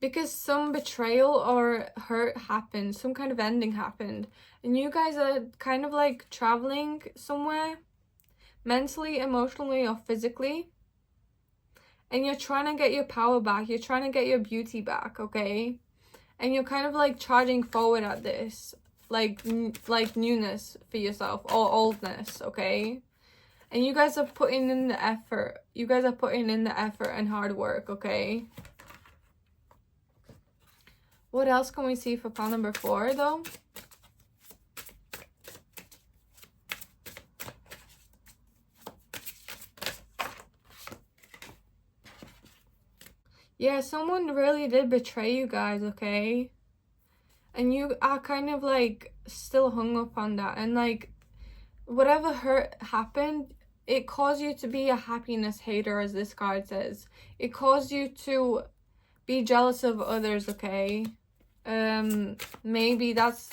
Because some betrayal or hurt happened, some kind of ending happened, and you guys are kind of like traveling somewhere, mentally, emotionally, or physically, and you're trying to get your power back, you're trying to get your beauty back, okay? And you're kind of like charging forward at this, like newness for yourself, or oldness, okay? And you guys are putting in the effort. You guys are putting in the effort and hard work, okay? What else can we see for pile number 4, though? Yeah, someone really did betray you guys, okay? And you are kind of like still hung up on that. And like, whatever hurt happened, it caused you to be a happiness hater, as this card says. It caused you to be jealous of others, okay? Maybe that's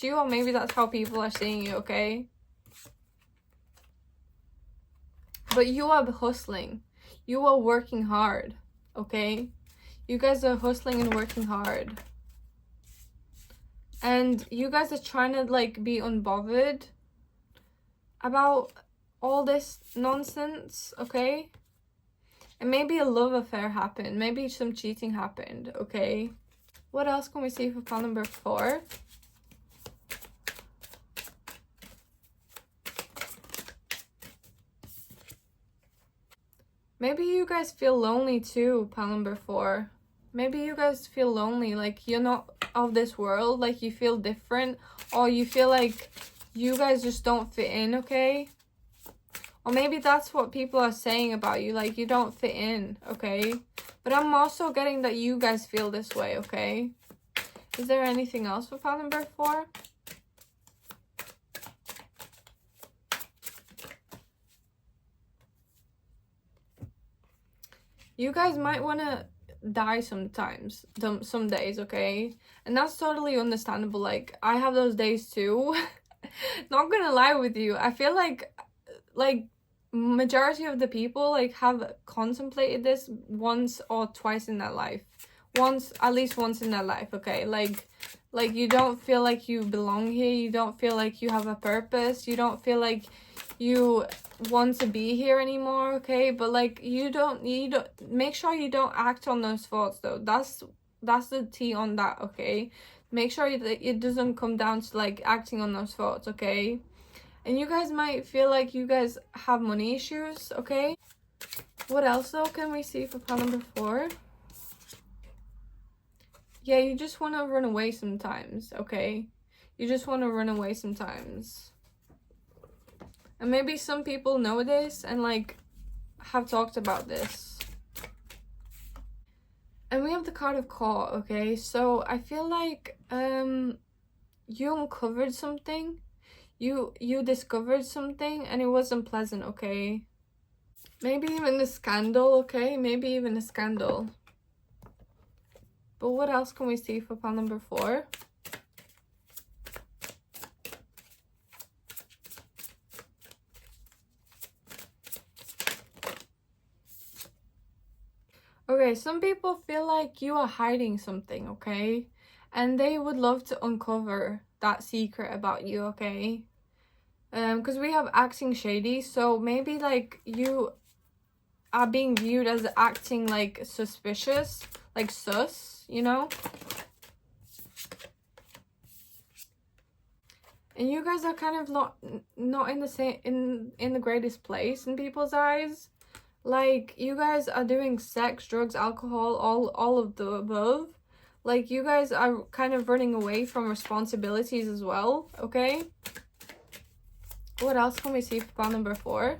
you, or maybe that's how people are seeing you, okay? But you are hustling. You are working hard, okay? You guys are hustling and working hard. And you guys are trying to like be unbothered about all this nonsense, okay? And maybe a love affair happened. Maybe some cheating happened, okay? What else can we see for pile number 4? Maybe you guys feel lonely too, pile number 4. Maybe you guys feel lonely, like you're not of this world, like you feel different, or you feel like you guys just don't fit in, okay? Or maybe that's what people are saying about you, like you don't fit in, okay? But I'm also getting that you guys feel this way, okay? Is there anything else for pile number 4? You guys might want to die sometimes, some days, okay? And that's totally understandable. Like, I have those days too. Not gonna lie with you, I feel like majority of the people like have contemplated this once or twice in their life. At least once in their life, okay? Like you don't feel like you belong here, you don't feel like you have a purpose, you don't feel like you want to be here anymore, okay? But like you don't make sure you don't act on those thoughts though. That's the tea on that, okay? Make sure that it doesn't come down to like acting on those thoughts, okay? And you guys might feel like you guys have money issues, okay? What else though can we see for pile number 4? Yeah, you just want to run away sometimes, okay? You just want to run away sometimes. And maybe some people know this and like have talked about this. And we have the card of court, okay? So I feel like you uncovered something. You discovered something and it wasn't pleasant, okay? Maybe even a scandal, okay? Maybe even a scandal. But what else can we see for pile number 4? Okay, some people feel like you are hiding something, okay? And they would love to uncover that secret about you, okay? Because we have acting shady, so maybe like you are being viewed as acting like suspicious, like sus, you know? And you guys are kind of not in the same in the greatest place in people's eyes. Like, you guys are doing sex, drugs, alcohol, all of the above. Like, you guys are kind of running away from responsibilities as well, okay? What else can we see for pile number 4?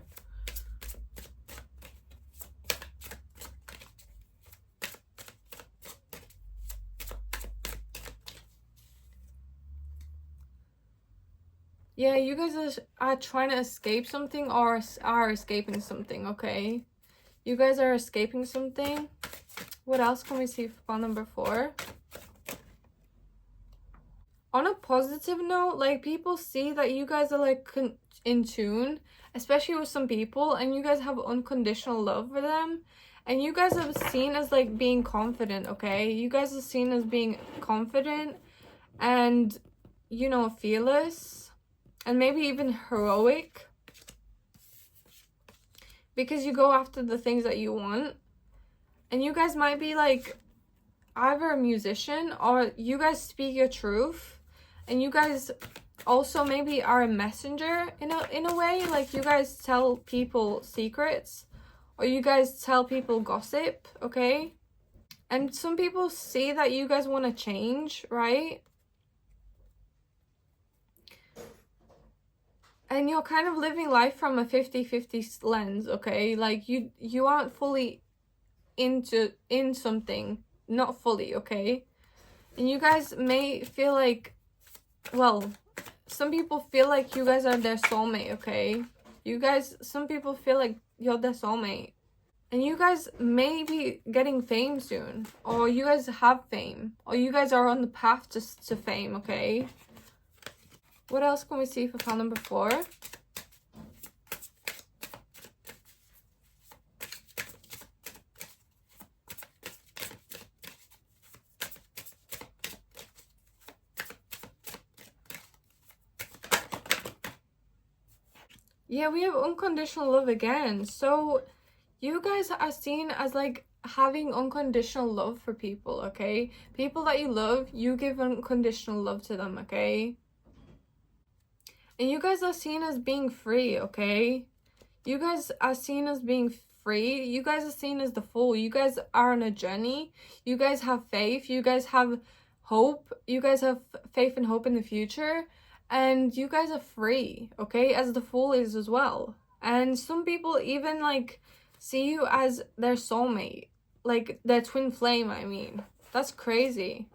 Yeah, you guys are trying to escape something or are escaping something, okay? You guys are escaping something. What else can we see for pile number 4? On a positive note, like, people see that you guys are like in tune, especially with some people, and you guys have unconditional love for them, and you guys are seen as like being confident, okay? You guys are seen as being confident and, you know, fearless and maybe even heroic, because you go after the things that you want. And you guys might be like either a musician, or you guys speak your truth, and you guys also maybe are a messenger in a way. Like, you guys tell people secrets, or you guys tell people gossip, okay? And some people see that you guys want to change, right? And you're kind of living life from a 50-50 lens, okay? Like, you aren't fully in something, not fully, okay? And you guys may feel like, well, some people feel like you guys are their soulmate, okay? Some people feel like you're their soulmate. And you guys may be getting fame soon, or you guys have fame, or you guys are on the path to fame, okay? What else can we see for pile number 4? Yeah, we have unconditional love again. So you guys are seen as like having unconditional love for people, okay? People that you love, you give unconditional love to them, okay? And you guys are seen as being free, okay? You guys are seen as being free. You guys are seen as the fool. You guys are on a journey. You guys have faith. You guys have hope. You guys have faith and hope in the future. And you guys are free, okay? As the fool is as well. And some people even like see you as their soulmate. Like their twin flame, I mean. That's crazy.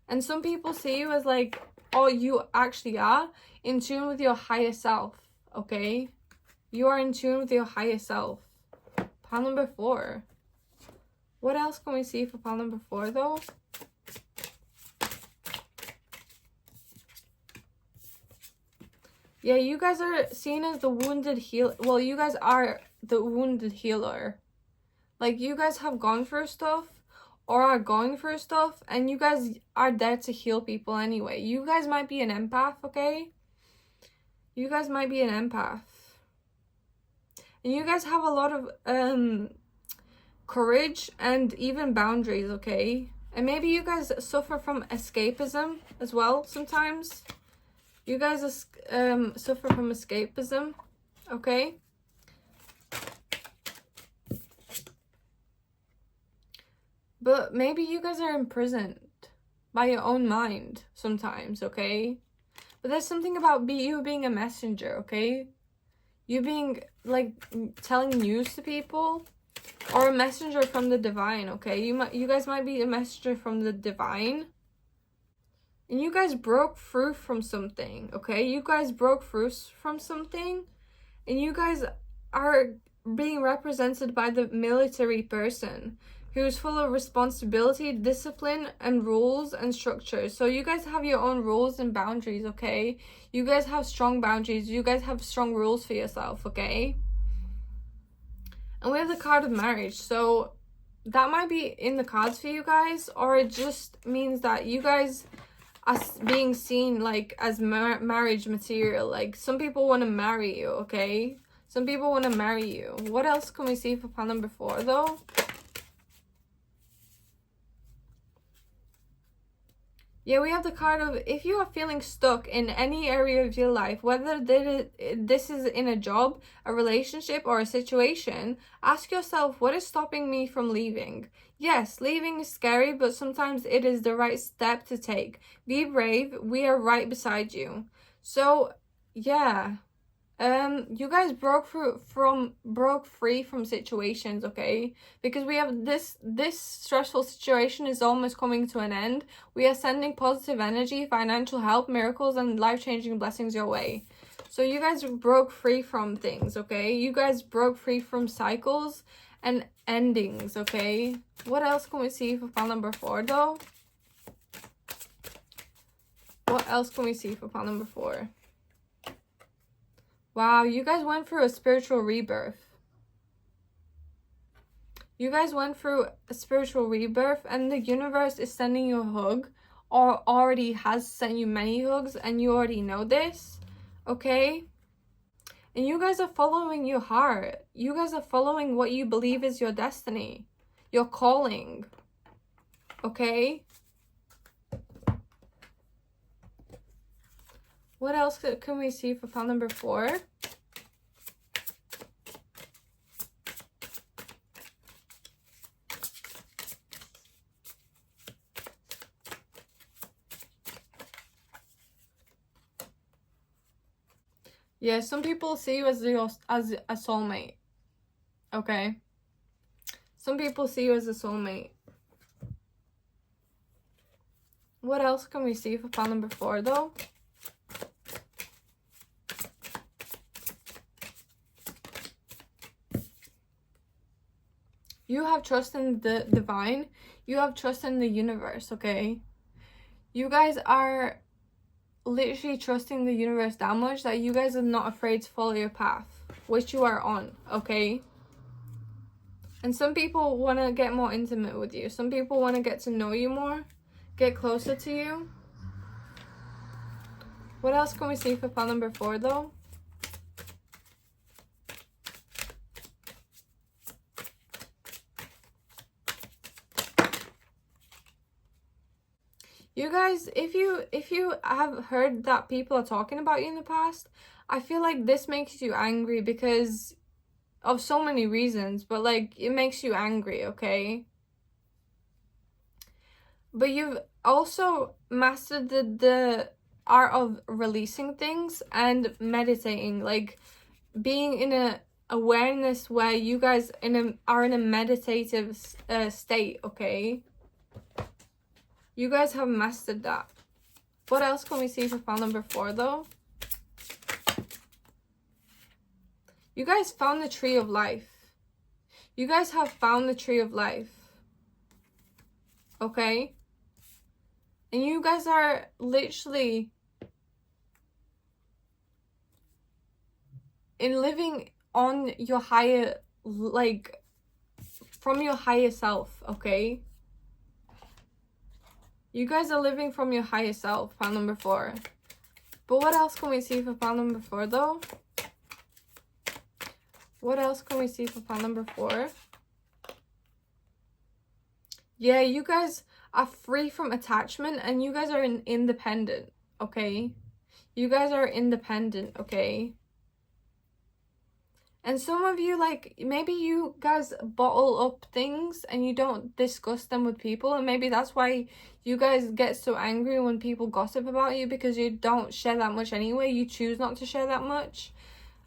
And some people see you as like, oh, you actually are in tune with your higher self, okay? You are in tune with your higher self. Pile number 4. What else can we see for pile number 4, though? Yeah, you guys are seen as the wounded healer. Well, you guys are the wounded healer. Like, you guys have gone through stuff or are going through stuff, and you guys are there to heal people anyway. You guys might be an empath, okay? You guys might be an empath. And you guys have a lot of courage and even boundaries, okay? And maybe you guys suffer from escapism as well sometimes. You guys suffer from escapism, okay? But maybe you guys are imprisoned by your own mind sometimes, okay? But there's something about you being a messenger, okay? You being, like, telling news to people, or a messenger from the divine, okay? You guys might be a messenger from the divine. And you guys broke through from something, okay? You guys broke through from something, and you guys are being represented by the military person who's full of responsibility, discipline, and rules and structures. So you guys have your own rules and boundaries, okay? You guys have strong boundaries. You guys have strong rules for yourself, okay? And we have the card of marriage. So that might be in the cards for you guys, or it just means that you guys are being seen like as marriage material. Like, some people want to marry you, okay? Some people want to marry you. What else can we see for pile number 4, though? Yeah, we have the card of, if you are feeling stuck in any area of your life, whether this is in a job, a relationship, or a situation, ask yourself, what is stopping me from leaving? Yes, leaving is scary, but sometimes it is the right step to take. Be brave. We are right beside you. So, yeah. You guys broke free from situations, okay? Because we have this stressful situation is almost coming to an end. We are sending positive energy, financial help, miracles, and life-changing blessings your way. So you guys broke free from things, okay? You guys broke free from cycles and endings, okay? What else can we see for pile number 4, though? What else can we see for pile number 4? Wow, you guys went through a spiritual rebirth. You guys went through a spiritual rebirth, and the universe is sending you a hug, or already has sent you many hugs, and you already know this, okay? And you guys are following your heart. You guys are following what you believe is your destiny, your calling, okay? What else can we see for pile number 4? Yeah, some people see you as a soulmate, okay? Some people see you as a soulmate. What else can we see for pile number 4, though? You have trust in the divine. You have trust in the universe, okay? You guys are literally trusting the universe that much that you guys are not afraid to follow your path, which you are on, okay? And some people want to get more intimate with you. Some people want to get to know you more, get closer to you. What else can we see for pile number 4, though? You guys, if you have heard that people are talking about you in the past, I feel like this makes you angry because of so many reasons, but like it makes you angry, okay? But you've also mastered the art of releasing things and meditating, like being in a awareness where you guys are in a meditative state, okay? You guys have mastered that. What else can we see for pile number 4, though? You guys found the tree of life. You guys have found the tree of life. Okay? And you guys are literally in living on your higher, like, from your higher self, okay? You guys are living from your higher self, pile number 4. But what else can we see for pile number 4, though? What else can we see for pile number 4? Yeah, you guys are free from attachment and you guys are independent, okay? You guys are independent, okay? And some of you, like, maybe you guys bottle up things and you don't discuss them with people. And maybe that's why you guys get so angry when people gossip about you, because you don't share that much anyway. You choose not to share that much.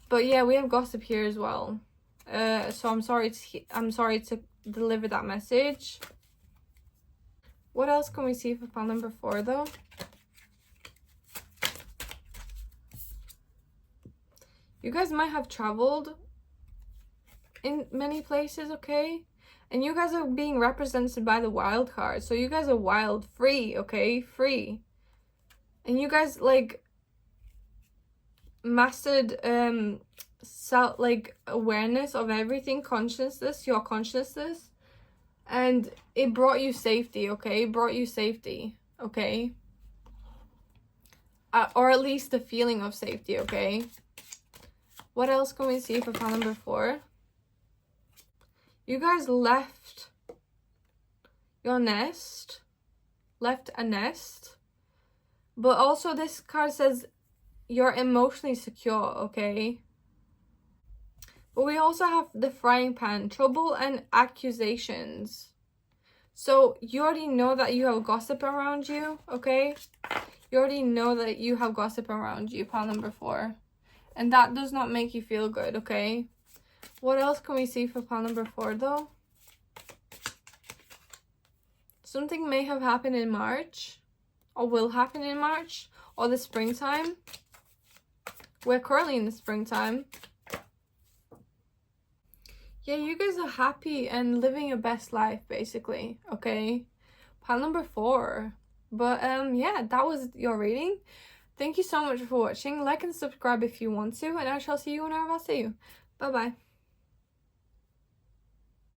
But yeah, we have gossip here as well. So I'm sorry to deliver that message. What else can we see for pile number 4, though? You guys might have traveled in many places, okay? And you guys are being represented by the wild card. So you guys are wild, free, okay? Free. And you guys, like, mastered self, like, awareness of everything, consciousness, your consciousness. And it brought you safety, okay? It brought you safety, okay? Or at least the feeling of safety, okay? What else can we see for pile number 4? You guys left your nest, left a nest, But also this card says you're emotionally secure, okay? But we also have the frying pan, trouble and accusations. So you already know that you have gossip around you, okay? You already know that you have gossip around you, pile number 4. And that does not make you feel good, okay? What else can we see for pile number 4, though? Something may have happened in March, or will happen in March, or the springtime. We're currently in the springtime. Yeah, you guys are happy and living your best life, basically, okay? Pile number 4. But, yeah, that was your reading. Thank you so much for watching. Like and subscribe if you want to, and I shall see you whenever I see you. Bye-bye.